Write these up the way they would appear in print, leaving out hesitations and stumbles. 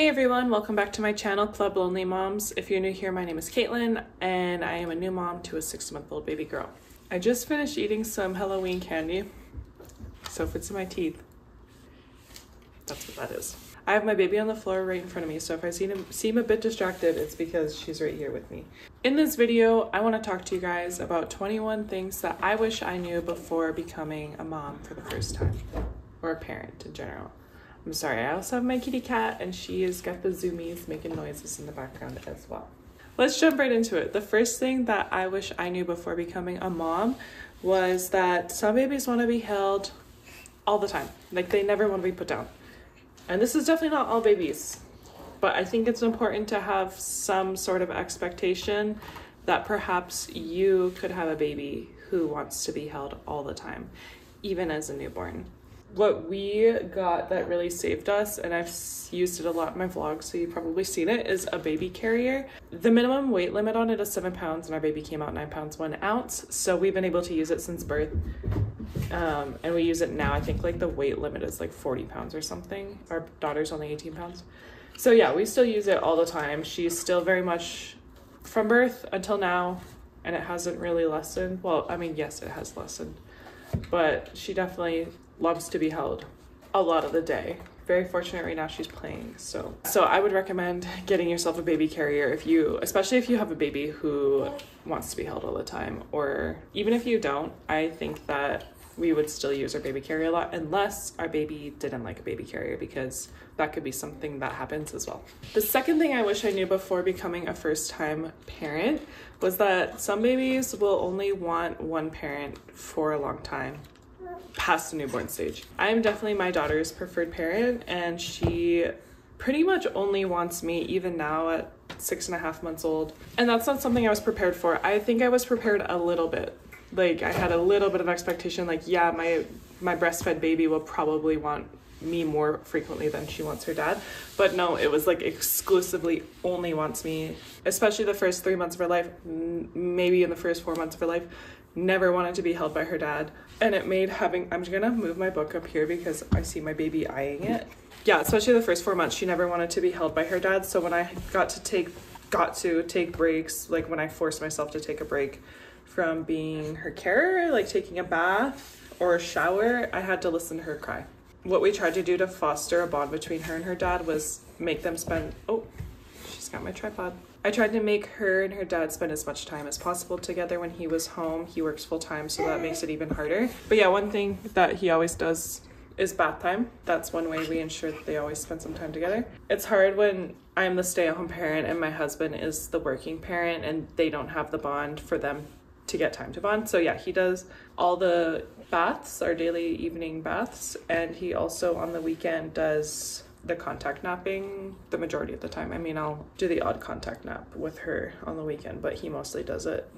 Hey everyone, welcome back to my channel, Club Lonely Moms. If you're new here, my name is Caitlin, and I am a new mom to a 6-month-old baby girl. I just finished eating some Halloween candy, so if it's in my teeth, that's what that is. I have my baby on the floor right in front of me, so if I seem a bit distracted, it's because she's right here with me. In this video, I want to talk to you guys about 21 things that I wish I knew before becoming a mom for the first time, or a parent in general. I'm sorry, I also have my kitty cat, and she has got the zoomies making noises in the background as well. Let's jump right into it. The first thing that I wish I knew before becoming a mom was that some babies want to be held all the time. Like, they never want to be put down. And this is definitely not all babies, but I think it's important to have some sort of expectation that perhaps you could have a baby who wants to be held all the time, even as a newborn. What we got that really saved us, and I've used it a lot in my vlogs, so you've probably seen it, is a baby carrier. The minimum weight limit on it is 7 pounds, and our baby came out 9 pounds 1 ounce. So we've been able to use it since birth. And we use it now. I think like the weight limit is like 40 pounds or something. Our daughter's only 18 pounds. So yeah, we still use it all the time. She's still very much from birth until now, and it hasn't really lessened. Well, I mean, yes, it has lessened, but she definitely loves to be held a lot of the day. Very fortunate right now she's playing. So I would recommend getting yourself a baby carrier especially if you have a baby who wants to be held all the time, or even if you don't. I think that we would still use our baby carrier a lot unless our baby didn't like a baby carrier, because that could be something that happens as well. The second thing I wish I knew before becoming a first-time parent was that some babies will only want one parent for a long time past the newborn stage. I'm definitely my daughter's preferred parent, and she pretty much only wants me even now at 6.5 months old. And that's not something I was prepared for. I think I was prepared a little bit. Like, I had a little bit of expectation, like, yeah, my breastfed baby will probably want me more frequently than she wants her dad. But no, it was like exclusively only wants me, especially the first 3 months of her life, maybe in the first 4 months of her life. Never wanted to be held by her dad. And it made I'm gonna move my book up here because I see my baby eyeing it. Yeah, especially the first 4 months, she never wanted to be held by her dad. So when I got to take breaks, like when I forced myself to take a break from being her carer, like taking a bath or a shower, I had to listen to her cry. What we tried to do to foster a bond between her and her dad was make them spend, oh, she's got my tripod. I tried to make her and her dad spend as much time as possible together when he was home. He works full time, so that makes it even harder. But yeah, one thing that he always does is bath time. That's one way we ensure that they always spend some time together. It's hard when I'm the stay-at-home parent and my husband is the working parent and they don't have the bond for them to get time to bond. So yeah, he does all the baths, our daily evening baths, and he also on the weekend does the contact napping the majority of the time. I mean, I'll do the odd contact nap with her on the weekend, but he mostly does it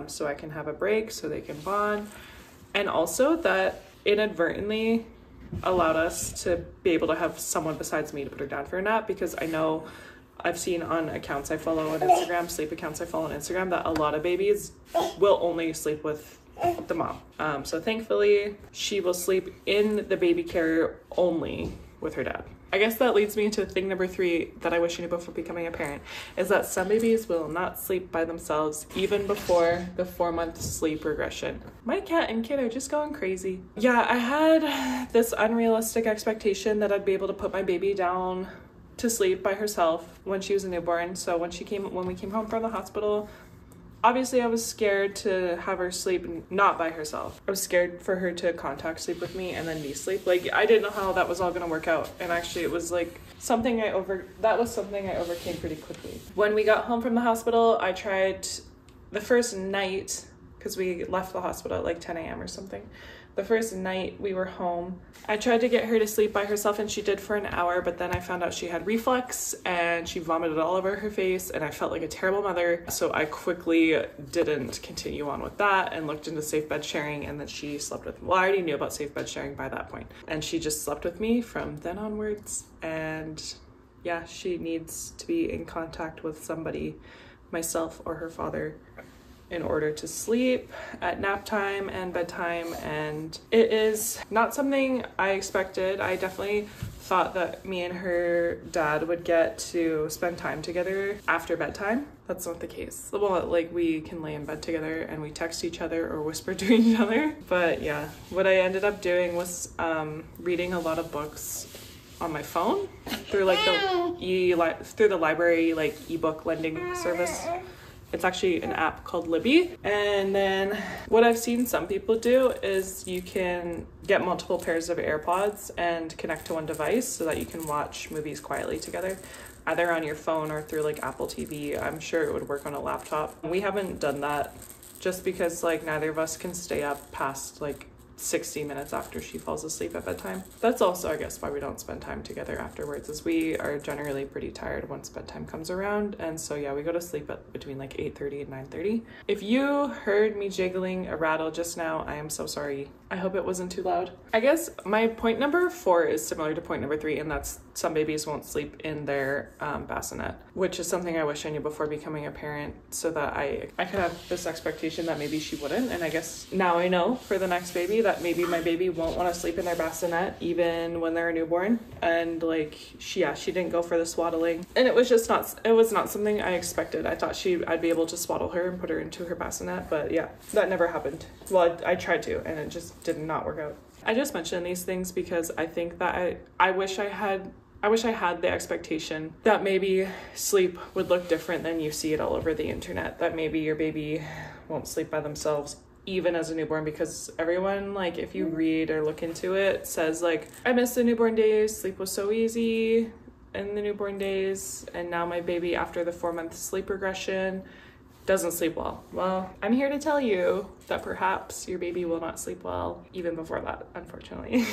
so I can have a break, so they can bond. And also that inadvertently allowed us to be able to have someone besides me to put her down for a nap, because I know I've seen on accounts I follow on Instagram, sleep accounts I follow on Instagram, that a lot of babies will only sleep with the mom. So thankfully she will sleep in the baby carrier only with her dad. I guess that leads me into thing number 3 that I wish I knew before becoming a parent, is that some babies will not sleep by themselves even before the 4-month sleep regression. My cat and kid are just going crazy. Yeah, I had this unrealistic expectation that I'd be able to put my baby down to sleep by herself when she was a newborn. So when we came home from the hospital, obviously I was scared to have her sleep not by herself. I was scared for her to contact sleep with me and then me sleep. Like, I didn't know how that was all gonna work out. And actually it was like something I overcame pretty quickly. When we got home from the hospital, I tried the first night, because we left the hospital at like 10 a.m. or something. The first night we were home, I tried to get her to sleep by herself, and she did for an hour, but then I found out she had reflux and she vomited all over her face, and I felt like a terrible mother. So I quickly didn't continue on with that and looked into safe bed sharing, and then she slept with me. Well, I already knew about safe bed sharing by that point, and she just slept with me from then onwards. And yeah, she needs to be in contact with somebody, myself or her father, in order to sleep at nap time and bedtime. And it is not something I expected. I definitely thought that me and her dad would get to spend time together after bedtime. That's not the case. Well, like we can lay in bed together and we text each other or whisper to each other. But yeah, what I ended up doing was reading a lot of books on my phone through like through the library like ebook lending service. It's actually an app called Libby. And then what I've seen some people do is you can get multiple pairs of AirPods and connect to one device so that you can watch movies quietly together, either on your phone or through like Apple TV. I'm sure it would work on a laptop. We haven't done that just because like neither of us can stay up past like 60 minutes after she falls asleep at bedtime. That's also, I guess, why we don't spend time together afterwards, is we are generally pretty tired once bedtime comes around. And so yeah, we go to sleep at between like 8:30 and 9:30. If you heard me jiggling a rattle just now, I am so sorry. I hope it wasn't too loud. I guess my point number 4 is similar to point number 3, and that's some babies won't sleep in their bassinet, which is something I wish I knew before becoming a parent, so that I could have this expectation that maybe she wouldn't. And I guess now I know for the next baby that maybe my baby won't want to sleep in their bassinet even when they're a newborn. And like she didn't go for the swaddling, and it was not something I expected. I thought I'd be able to swaddle her and put her into her bassinet, but yeah, that never happened. Well, I tried to, and it just did not work out. I just mention these things because I think that I wish I had the expectation that maybe sleep would look different than you see it all over the internet, that maybe your baby won't sleep by themselves even as a newborn, because everyone, like, if you read or look into it, says like, I miss the newborn days, sleep was so easy in the newborn days, and now my baby after the 4-month sleep regression doesn't sleep well. Well, I'm here to tell you that perhaps your baby will not sleep well even before that, unfortunately.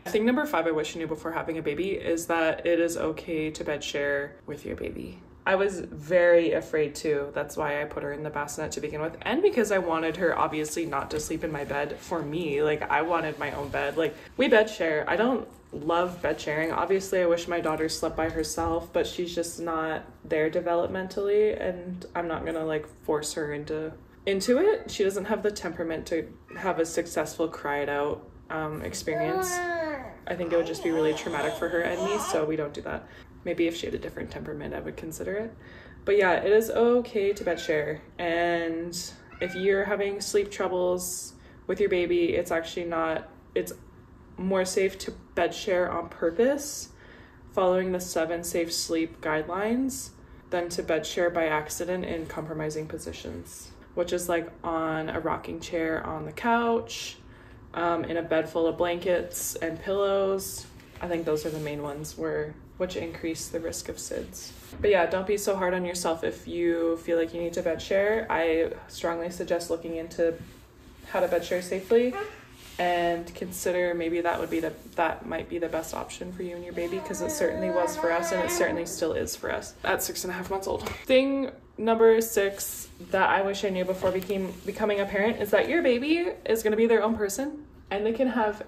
Thing number 5 I wish I knew before having a baby is that it is okay to bed share with your baby. I was very afraid too. That's why I put her in the bassinet to begin with. And because I wanted her obviously not to sleep in my bed for me. Like, I wanted my own bed. Like, we bed share. I don't love bed sharing. Obviously, I wish my daughter slept by herself, but she's just not there developmentally, and I'm not gonna like force her into it. She doesn't have the temperament to have a successful cry it out experience. I think it would just be really traumatic for her and me, so we don't do that. Maybe if she had a different temperament, I would consider it. But yeah, it is okay to bed share. And if you're having sleep troubles with your baby, it's more safe to bed share on purpose, following the 7 safe sleep guidelines, than to bed share by accident in compromising positions, which is like on a rocking chair on the couch, in a bed full of blankets and pillows. I think those are the main ones which increase the risk of SIDS. But yeah, don't be so hard on yourself if you feel like you need to bed share. I strongly suggest looking into how to bed share safely, and consider maybe that might be the best option for you and your baby, because it certainly was for us, and it certainly still is for us at 6.5 months old. Thing number 6 that I wish I knew before becoming a parent is that your baby is going to be their own person, and they can have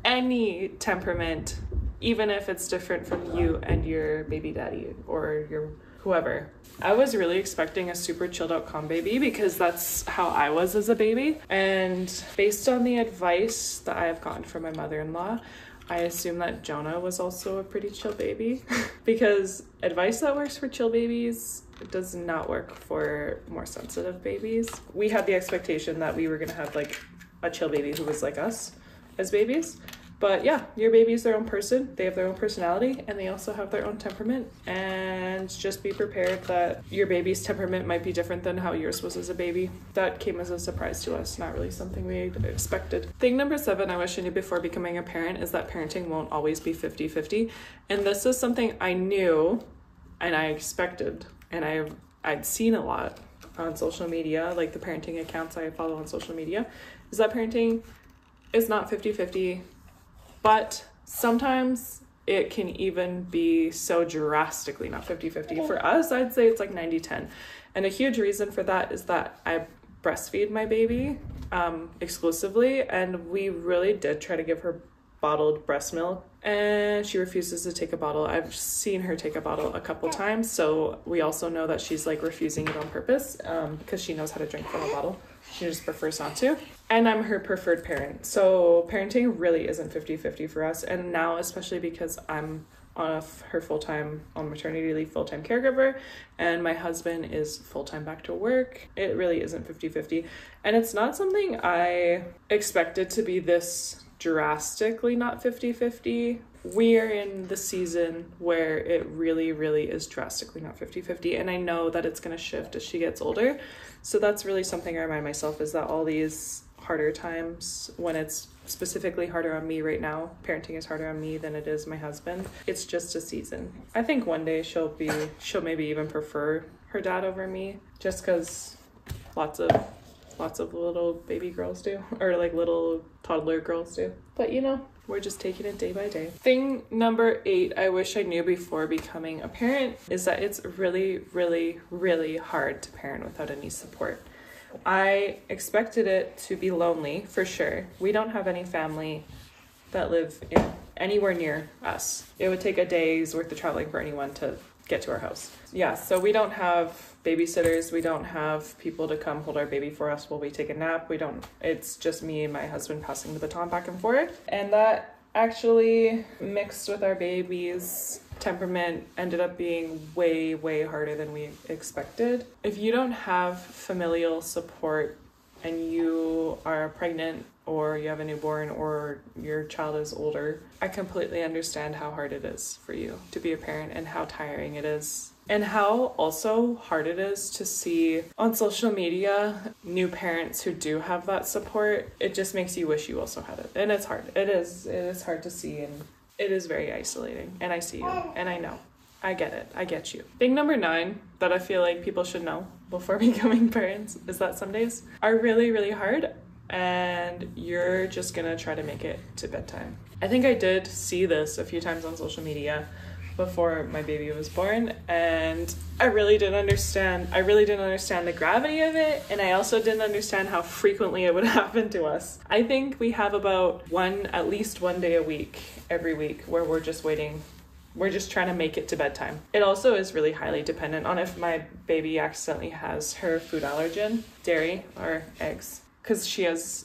any temperament, even if it's different from you and your baby daddy or your whoever. I was really expecting a super chilled out calm baby because that's how I was as a baby. And based on the advice that I have gotten from my mother-in-law, I assume that Jonah was also a pretty chill baby because advice that works for chill babies does not work for more sensitive babies. We had the expectation that we were going to have like a chill baby who was like us as babies. But yeah, your baby is their own person. They have their own personality, and they also have their own temperament. And just be prepared that your baby's temperament might be different than how yours was as a baby. That came as a surprise to us, not really something we expected. Thing number 7 I wish I knew before becoming a parent is that parenting won't always be 50-50. And this is something I knew and I expected, and I'd seen a lot on social media, like the parenting accounts I follow on social media, is that parenting is not 50-50. But sometimes it can even be so drastically not 50-50. For us, I'd say it's like 90-10. And a huge reason for that is that I breastfeed my baby exclusively, and we really did try to give her bottled breast milk, and she refuses to take a bottle. I've seen her take a bottle a couple times, so we also know that she's like refusing it on purpose because she knows how to drink from a bottle. She just prefers not to. And I'm her preferred parent. So parenting really isn't 50-50 for us. And now, especially because I'm on her full-time, on maternity leave, full-time caregiver, and my husband is full-time back to work, it really isn't 50-50. And it's not something I expected to be this drastically not 50-50. We are in the season where it really, really is drastically not 50-50. And I know that it's going to shift as she gets older. So that's really something I remind myself, is that all these harder times, when it's specifically harder on me right now, parenting is harder on me than it is my husband, it's just a season. I think one day she'll maybe even prefer her dad over me, just because lots of little baby girls do, or like little toddler girls do. But you know, we're just taking it day by day. Thing number 8 I wish I knew before becoming a parent is that it's really, really, really hard to parent without any support. I expected it to be lonely, for sure. We don't have any family that live anywhere near us. It would take a day's worth of traveling for anyone to get to our house. Yeah, so we don't have babysitters. We don't have people to come hold our baby for us while we take a nap. It's just me and my husband passing the baton back and forth. And that actually, mixed with our baby's temperament, ended up being way, way harder than we expected. If you don't have familial support and you are pregnant or you have a newborn or your child is older, I completely understand how hard it is for you to be a parent and how tiring it is. And how also hard it is to see on social media new parents who do have that support. It just makes you wish you also had it. And it's hard. It is hard to see, and it is very isolating. And I see you, and I know. I get it. I get you. Thing number 9 that I feel like people should know before becoming parents is that some days are really, really hard, and you're just gonna try to make it to bedtime. I think I did see this a few times on social media before my baby was born, and I really didn't understand the gravity of it, and I also didn't understand how frequently it would happen to us. I think we have about at least one day a week, every week, where we're just trying to make it to bedtime. It also is really highly dependent on if my baby accidentally has her food allergen, dairy or eggs, because she has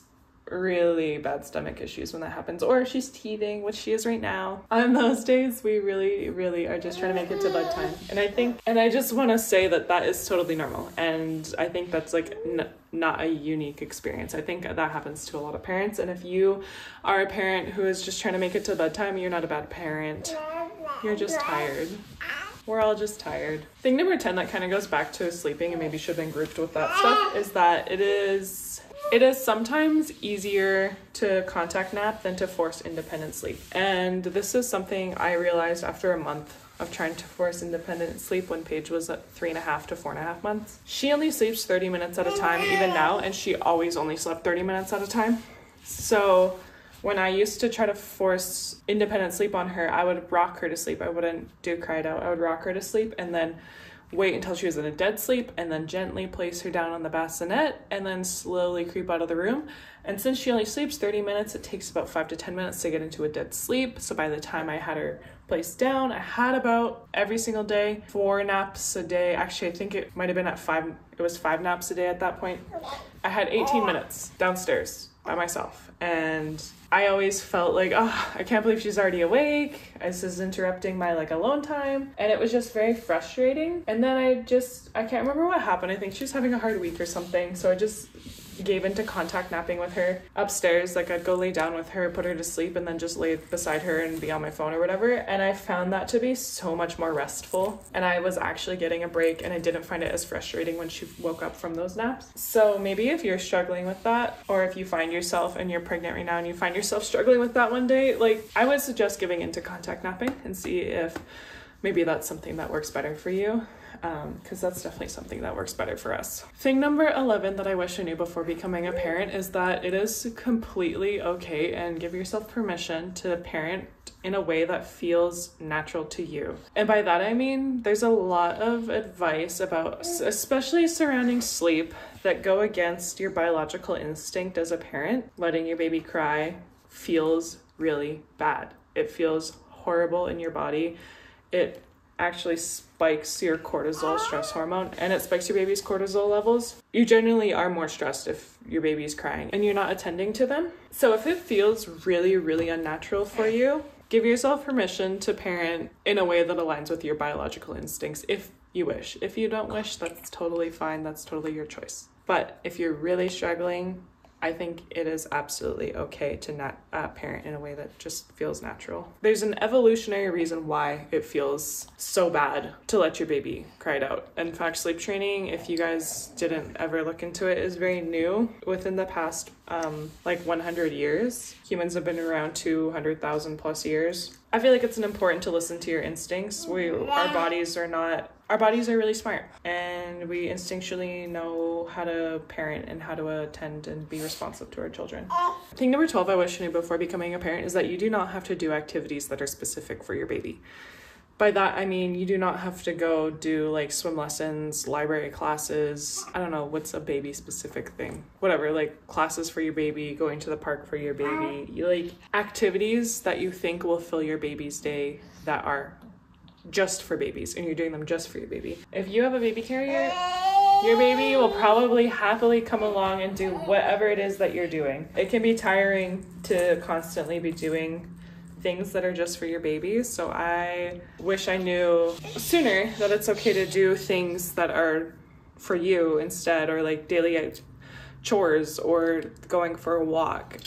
really bad stomach issues when that happens, or if she's teething, which she is right now. On those days, we really, really are just trying to make it to bedtime. And I just want to say that is totally normal. And I think that's like not a unique experience. I think that happens to a lot of parents. And if you are a parent who is just trying to make it to bedtime, you're not a bad parent. You're just tired. We're all just tired. Thing number 10 that kind of goes back to sleeping and maybe should have been grouped with that stuff is that it is sometimes easier to contact nap than to force independent sleep. And this is something I realized after a month of trying to force independent sleep when Paige was at 3.5 to 4.5 months. She only sleeps 30 minutes at a time even now, and she always only slept 30 minutes at a time. So when I used to try to force independent sleep on her, I would rock her to sleep. I wouldn't do cried out. I would rock her to sleep and then wait until she was in a dead sleep and then gently place her down on the bassinet and then slowly creep out of the room. And since she only sleeps 30 minutes, it takes about 5 to 10 minutes to get into a dead sleep. So by the time I had her placed down, I had about every single day 4 naps a day. Actually, I think it might have been at 5. It was 5 naps a day at that point. I had 18 minutes downstairs by myself. And I always felt like, oh, I can't believe she's already awake. This is interrupting my alone time. And it was just very frustrating. And then I can't remember what happened. I think she was having a hard week or something. So I just gave into contact napping with her upstairs. I'd go lay down with her, put her to sleep, and then just lay beside her and be on my phone or whatever. And I found that to be so much more restful. And I was actually getting a break, and I didn't find it as frustrating when she woke up from those naps. So maybe if you're struggling with that, or if you find yourself and you're pregnant right now and you find yourself struggling with that one day, I would suggest giving into contact napping and see if maybe that's something that works better for you. Because that's definitely something that works better for us. Thing number 11 that I wish I knew before becoming a parent is that it is completely okay, and give yourself permission to parent in a way that feels natural to you. And by that I mean there's a lot of advice about, especially surrounding sleep, that go against your biological instinct as a parent. Letting your baby cry feels really bad. It feels horrible in your body. It actually spikes your cortisol stress hormone, and it spikes your baby's cortisol levels. You generally are more stressed if your baby's crying and you're not attending to them. So if it feels really, really unnatural for you, give yourself permission to parent in a way that aligns with your biological instincts if you wish. If you don't wish, that's totally fine. That's totally your choice. But if you're really struggling, I think it is absolutely okay to not parent in a way that just feels natural. There's an evolutionary reason why it feels so bad to let your baby cry it out. In fact, sleep training, if you guys didn't ever look into it, is very new. Within the past like 100 years, humans have been around 200,000 plus years. I feel like it's important to listen to your instincts. Our bodies are really smart, and we instinctually know how to parent and how to attend and be responsive to our children. Thing number 12 I wish I knew before becoming a parent is that you do not have to do activities that are specific for your baby. By that, I mean, you do not have to go do like swim lessons, library classes. I don't know, what's a baby specific thing? Whatever, like classes for your baby, going to the park for your baby. You like activities that you think will fill your baby's day that are just for babies, and you're doing them just for your baby. If you have a baby carrier, your baby will probably happily come along and do whatever it is that you're doing. It can be tiring to constantly be doing things that are just for your baby. So I wish I knew sooner that it's okay to do things that are for you instead, or like daily chores or going for a walk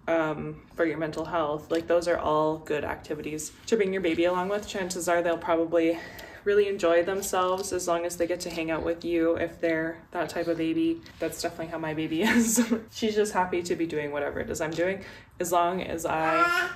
for your mental health. Like those are all good activities to bring your baby along with. Chances are they'll probably really enjoy themselves as long as they get to hang out with you. If they're that type of baby, that's definitely how my baby is. She's just happy to be doing whatever it is I'm doing. As long as I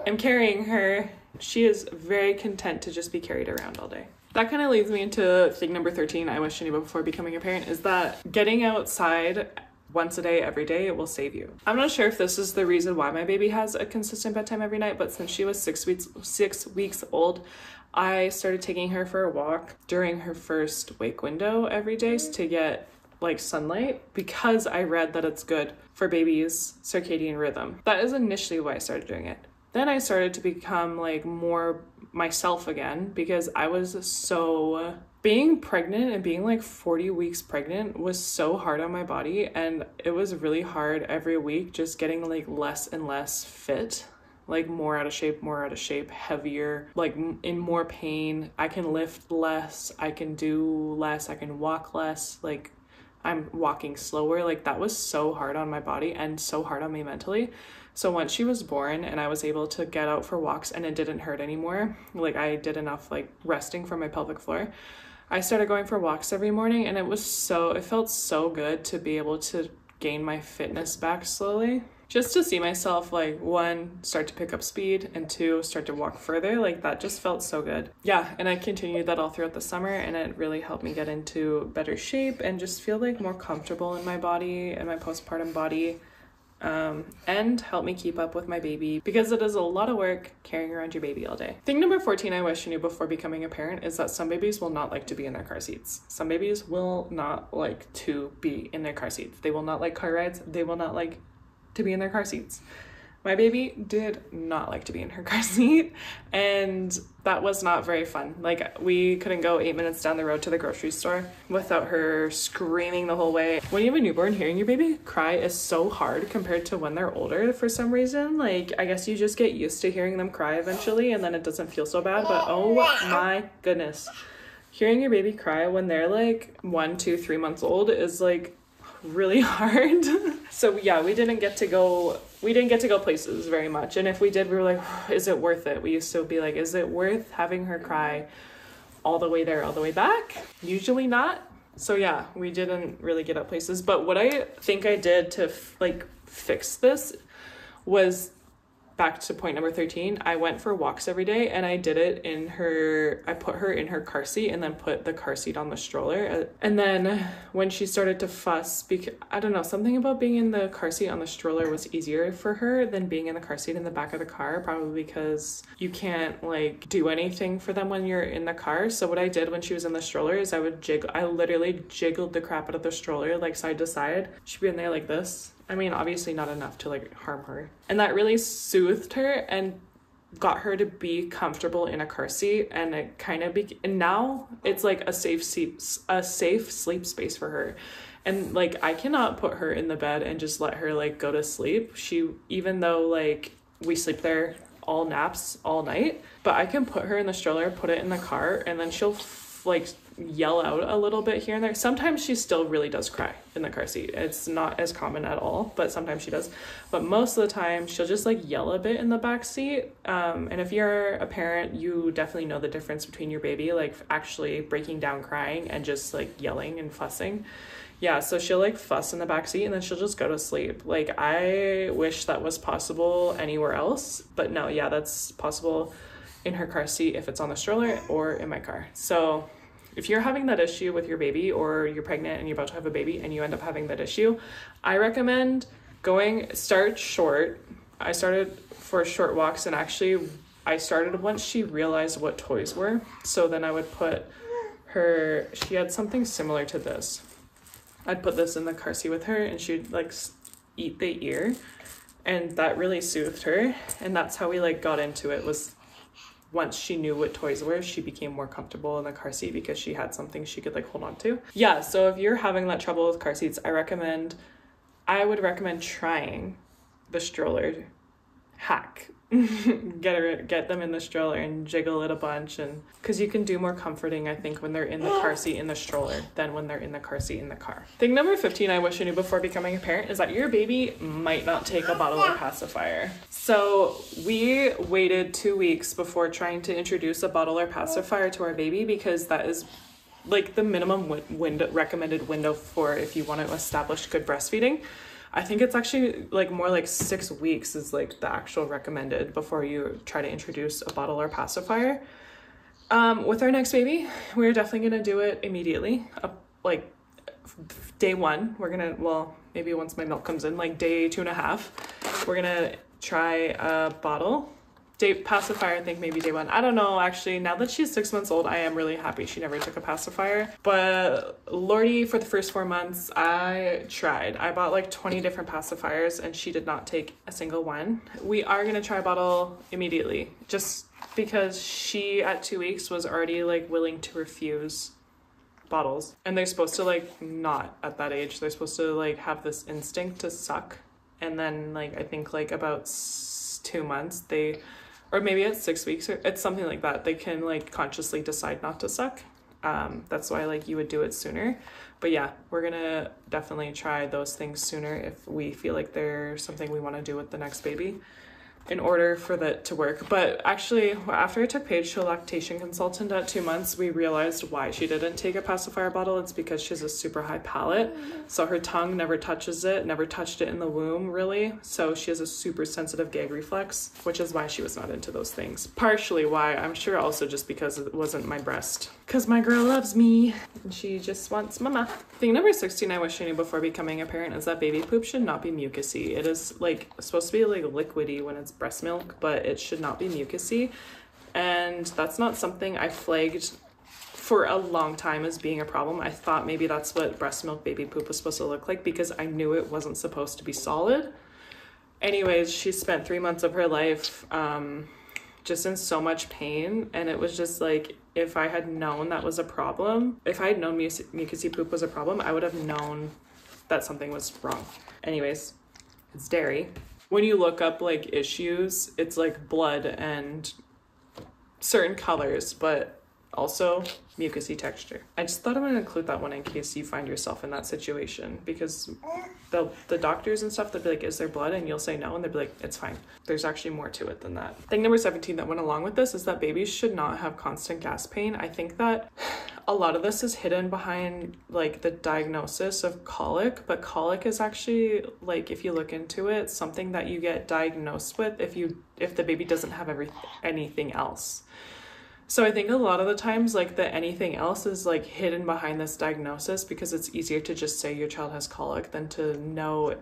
am carrying her, she is very content to just be carried around all day. That kind of leads me into thing number 13 I wish I knew before becoming a parent, is that getting outside once a day, every day, it will save you. I'm not sure if this is the reason why my baby has a consistent bedtime every night, but since she was 6 weeks old, I started taking her for a walk during her first wake window every day to get like sunlight, because I read that it's good for babies' circadian rhythm. That is initially why I started doing it. Then I started to become like more myself again, because I was so... Being pregnant and being like 40 weeks pregnant was so hard on my body, and it was really hard every week just getting like less and less fit, like more out of shape, heavier, like in more pain. I can lift less, I can do less, I can walk less, like I'm walking slower. Like that was so hard on my body and so hard on me mentally. So once she was born and I was able to get out for walks and it didn't hurt anymore, like I did enough like resting from my pelvic floor, I started going for walks every morning, and it felt so good to be able to gain my fitness back slowly. Just to see myself, like, 1, start to pick up speed, and 2, start to walk further. Like, that just felt so good. Yeah, and I continued that all throughout the summer, and it really helped me get into better shape and just feel like more comfortable in my body and my postpartum body. And help me keep up with my baby, because it is a lot of work carrying around your baby all day. Thing number 14 I wish I knew before becoming a parent is that some babies will not like to be in their car seats. Some babies will not like to be in their car seats. They will not like car rides. They will not like to be in their car seats. My baby did not like to be in her car seat, and that was not very fun. Like, we couldn't go 8 minutes down the road to the grocery store without her screaming the whole way. When you have a newborn, hearing your baby cry is so hard compared to when they're older for some reason. Like, I guess you just get used to hearing them cry eventually, and then it doesn't feel so bad, but oh my goodness. Hearing your baby cry when they're like 1, 2, 3 months old is like really hard. So yeah, we didn't get to go places very much, and if we did, we were like, is it worth it? We used to be like, is it worth having her cry all the way there, all the way back? Usually not. So yeah, we didn't really get out places. But what I think I did to fix this was, back to point number 13, I went for walks every day, and I did it I put her in her car seat and then put the car seat on the stroller. And then when she started to fuss, because I don't know, something about being in the car seat on the stroller was easier for her than being in the car seat in the back of the car, probably because you can't like do anything for them when you're in the car. So what I did when she was in the stroller is I literally jiggled the crap out of the stroller, like side to side. She'd be in there like this. I mean, obviously not enough to like harm her. And that really soothed her and got her to be comfortable in a car seat, and it kind of and now it's like a safe sleep space for her. And like I cannot put her in the bed and just let her like go to sleep. Even though like we sleep there all naps all night, but I can put her in the stroller, put it in the car, and then she'll like yell out a little bit here and there. Sometimes she still really does cry in the car seat. It's not as common at all, but sometimes she does. But most of the time she'll just like yell a bit in the back seat. And if you're a parent, you definitely know the difference between your baby like actually breaking down crying and just like yelling and fussing. Yeah, so she'll like fuss in the back seat and then she'll just go to sleep. Like I wish that was possible anywhere else, but no, yeah, that's possible in her car seat if it's on the stroller or in my car. So if you're having that issue with your baby, or you're pregnant and you're about to have a baby and you end up having that issue, I recommend start short. I started for short walks, and actually I started once she realized what toys were. So then I would put her, she had something similar to this. I'd put this in the car seat with her and she'd like eat the ear, and that really soothed her. And that's how we like got into it, was once she knew what toys were, she became more comfortable in the car seat because she had something she could like hold on to. Yeah, so if you're having that trouble with car seats, I would recommend trying the stroller hack. Get them in the stroller and jiggle it a bunch, and because you can do more comforting, I think, when they're in the car seat in the stroller than when they're in the car seat in the car. Thing number 15 I wish I knew before becoming a parent is that your baby might not take a bottle or pacifier. So we waited 2 weeks before trying to introduce a bottle or pacifier to our baby, because that is like the minimum recommended window for if you want to establish good breastfeeding. I think it's actually like more like 6 weeks is like the actual recommended before you try to introduce a bottle or pacifier. With our next baby, we're definitely going to do it immediately. Like day 1, we're going to, well, maybe once my milk comes in, like day 2.5, we're going to try a bottle. Pacifier, I think maybe day 1. I don't know, actually. Now that she's 6 months old, I am really happy she never took a pacifier. But Lordy, for the first 4 months, I tried. I bought like 20 different pacifiers and she did not take a single one. We are going to try a bottle immediately, just because she at 2 weeks was already like willing to refuse bottles. And they're supposed to like not at that age. They're supposed to like have this instinct to suck. And then like I think like about 2 months or maybe it's 6 weeks, or it's something like that, they can like consciously decide not to suck. That's why like you would do it sooner. But yeah, we're gonna definitely try those things sooner if we feel like there's something we want to do with the next baby in order for that to work. But actually, after I took Paige to a lactation consultant at 2 months, we realized why she didn't take a pacifier bottle. It's because she has a super high palate, so her tongue never touches it, never touched it in the womb really, so she has a super sensitive gag reflex, which is why she was not into those things. Partially why, I'm sure also just because it wasn't my breast, because my girl loves me and she just wants mama. Thing number 16 I wish I knew before becoming a parent is that baby poop should not be mucousy. It is like supposed to be like liquidy when it's breast milk, but it should not be mucousy. And that's not something I flagged for a long time as being a problem. I thought maybe that's what breast milk baby poop was supposed to look like, because I knew it wasn't supposed to be solid. Anyways, she spent 3 months of her life just in so much pain, and it was just like, if I had known that was a problem, if I had known mucousy poop was a problem, I would have known that something was wrong. Anyways, it's dairy. When you look up like issues, it's like blood and certain colors, but also mucousy texture. I just thought I'm gonna include that one in case you find yourself in that situation, because the doctors and stuff, they'll be like, is there blood? And you'll say no, and they'll be like, it's fine. There's actually more to it than that. Thing number 17 that went along with this is that babies should not have constant gas pain. I think that a lot of this is hidden behind like the diagnosis of colic, but colic is actually, like, if you look into it, something that you get diagnosed with if the baby doesn't have anything else. So I think a lot of the times, like, the anything else is like hidden behind this diagnosis, because it's easier to just say your child has colic than to know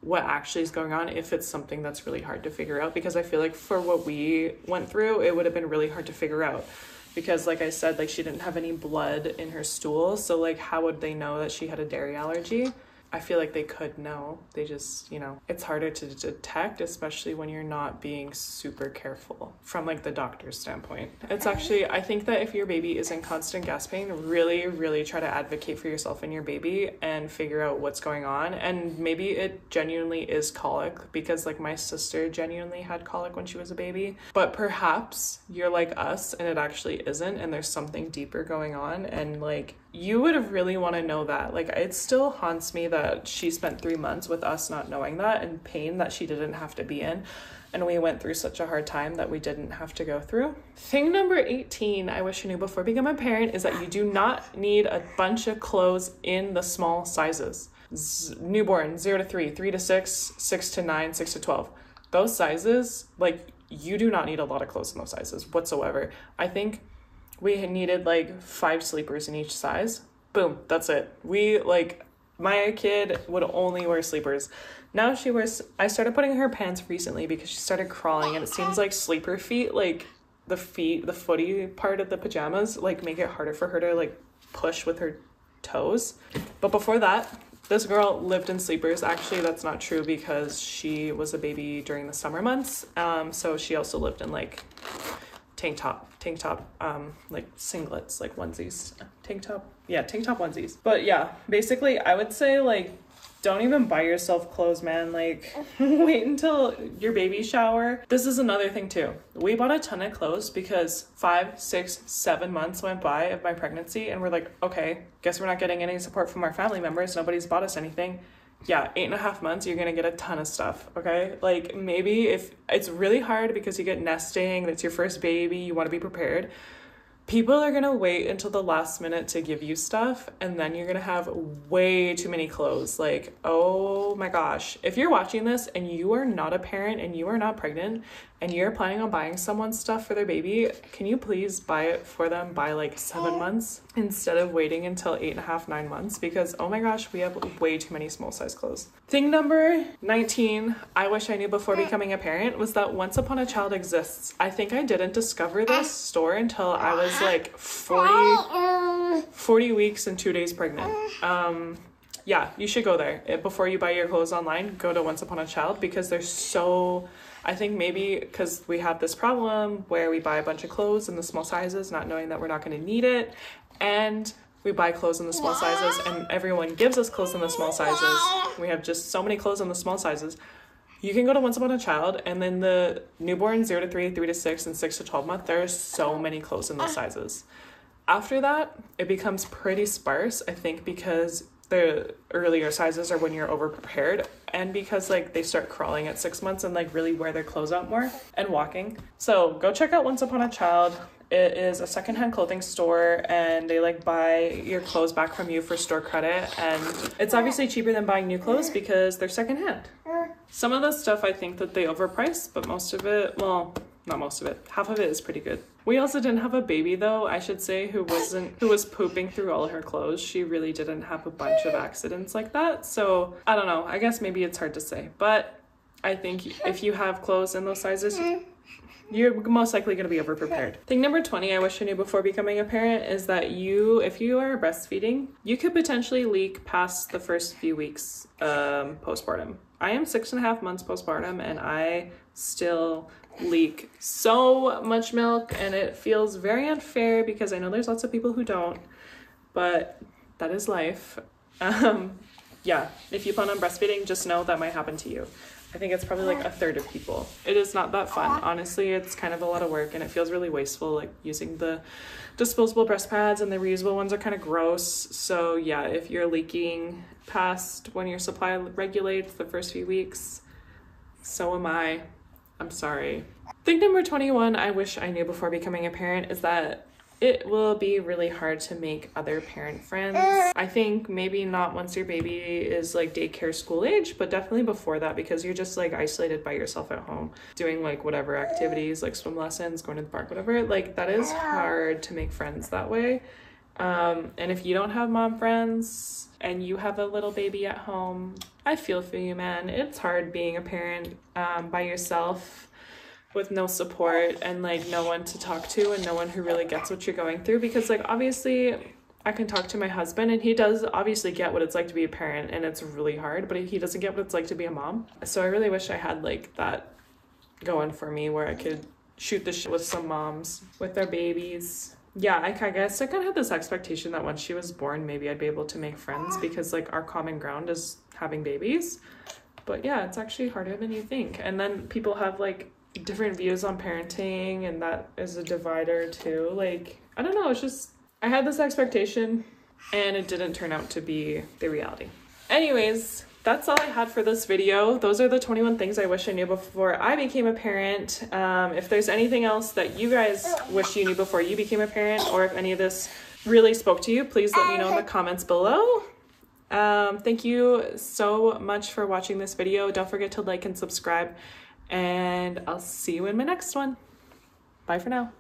what actually is going on if it's something that's really hard to figure out. Because I feel like for what we went through, it would have been really hard to figure out, because like I said, like, she didn't have any blood in her stool, so like how would they know that she had a dairy allergy? I feel like they could know. They just, you know, it's harder to detect, especially when you're not being super careful from like the doctor's standpoint. It's actually, I think that if your baby is in constant gasping, really, really try to advocate for yourself and your baby and figure out what's going on. And maybe it genuinely is colic, because like my sister genuinely had colic when she was a baby, but perhaps you're like us and it actually isn't, and there's something deeper going on. And like, you would have really want to know that. Like, it still haunts me that she spent 3 months with us not knowing that, and pain that she didn't have to be in. And we went through such a hard time that we didn't have to go through. Thing number 18, I wish I knew before becoming a parent, is that you do not need a bunch of clothes in the small sizes. Newborn, 0 to 3, 3 to 6, 6 to 9, 6 to 12. Those sizes, like, you do not need a lot of clothes in those sizes whatsoever. I think we had needed like 5 sleepers in each size. Boom, that's it. We like, my kid would only wear sleepers. Now she wears, I started putting her pants recently because she started crawling, and it seems like sleeper feet, like the footy part of the pajamas, like make it harder for her to like push with her toes. But before that, this girl lived in sleepers. Actually, that's not true because she was a baby during the summer months. So she also lived in like tank top, like singlets, like onesies, tank top onesies. But yeah, basically I would say like, don't even buy yourself clothes, man. Like, wait until your baby shower. This is another thing too. We bought a ton of clothes because 5, 6, 7 months went by of my pregnancy, and we're like, okay, guess we're not getting any support from our family members. Nobody's bought us anything. Yeah, 8.5 months, you're gonna get a ton of stuff, okay? Like, maybe if it's really hard because you get nesting, that's your first baby, you want to be prepared. People are gonna wait until the last minute to give you stuff, and then you're gonna have way too many clothes. Like, oh my gosh. If you're watching this and you are not a parent and you are not pregnant and you're planning on buying someone stuff for their baby, can you please buy it for them by like 7 months instead of waiting until 8.5, 9 months? Because oh my gosh, we have way too many small size clothes. Thing number 19, I wish I knew before becoming a parent, was that Once Upon a Child exists. I think I didn't discover this store until I was like 40 weeks and 2 days pregnant. Yeah, you should go there. Before you buy your clothes online, go to Once Upon a Child, because there's so, I think maybe because we have this problem where we buy a bunch of clothes in the small sizes, not knowing that we're not going to need it. And we buy clothes in the small sizes and everyone gives us clothes in the small sizes. We have just so many clothes in the small sizes. You can go to Once Upon a Child, and then the newborn 0 to 3, 3 to 6, and 6 to 12 month, there's so many clothes in those sizes. After that, it becomes pretty sparse, I think, because the earlier sizes are when you're over prepared, and because like they start crawling at 6 months and like really wear their clothes out more and walking. So go check out Once Upon a Child. It is a secondhand clothing store, and they like buy your clothes back from you for store credit, and it's obviously cheaper than buying new clothes because they're secondhand. Some of the stuff I think that they overprice, but most of it, well, not most of it, half of it is pretty good. We also didn't have a baby though, I should say, who was pooping through all her clothes. She really didn't have a bunch of accidents like that. So I don't know, I guess maybe it's hard to say, but I think if you have clothes in those sizes, you're most likely going to be over-prepared. Thing number 20 I wish I knew before becoming a parent is that if you are breastfeeding, you could potentially leak past the first few weeks postpartum. I am 6.5 months postpartum, and I still leak so much milk, and it feels very unfair because I know there's lots of people who don't, but that is life. Yeah, if you plan on breastfeeding, just know that might happen to you. I think it's probably like a third of people. It is not that fun. Honestly, it's kind of a lot of work, and it feels really wasteful, like using the disposable breast pads, and the reusable ones are kind of gross. So yeah, if you're leaking past when your supply regulates the first few weeks, so am I. I'm sorry. Thing number 21 I wish I knew before becoming a parent is that it will be really hard to make other parent friends. I think maybe not once your baby is like daycare school age, but definitely before that, because you're just like isolated by yourself at home, doing like whatever activities, like swim lessons, going to the park, whatever. Like that is hard to make friends that way. And if you don't have mom friends and you have a little baby at home, I feel for you, man. It's hard being a parent by yourself, with no support and like no one to talk to and no one who really gets what you're going through, because like obviously I can talk to my husband, and he does obviously get what it's like to be a parent, and it's really hard, but he doesn't get what it's like to be a mom. So I really wish I had like that going for me where I could shoot the shit with some moms with their babies. Yeah, I guess I kind of had this expectation that once she was born, maybe I'd be able to make friends because like our common ground is having babies. But yeah, it's actually harder than you think. And then people have like different views on parenting, and that is a divider too. Like, I don't know, it's just, I had this expectation and it didn't turn out to be the reality. Anyways, that's all I had for this video. Those are the 21 things I wish I knew before I became a parent. If there's anything else that you guys wish you knew before you became a parent, or if any of this really spoke to you, please let me know in the comments below. Thank you so much for watching this video. Don't forget to like and subscribe, and I'll see you in my next one. Bye for now.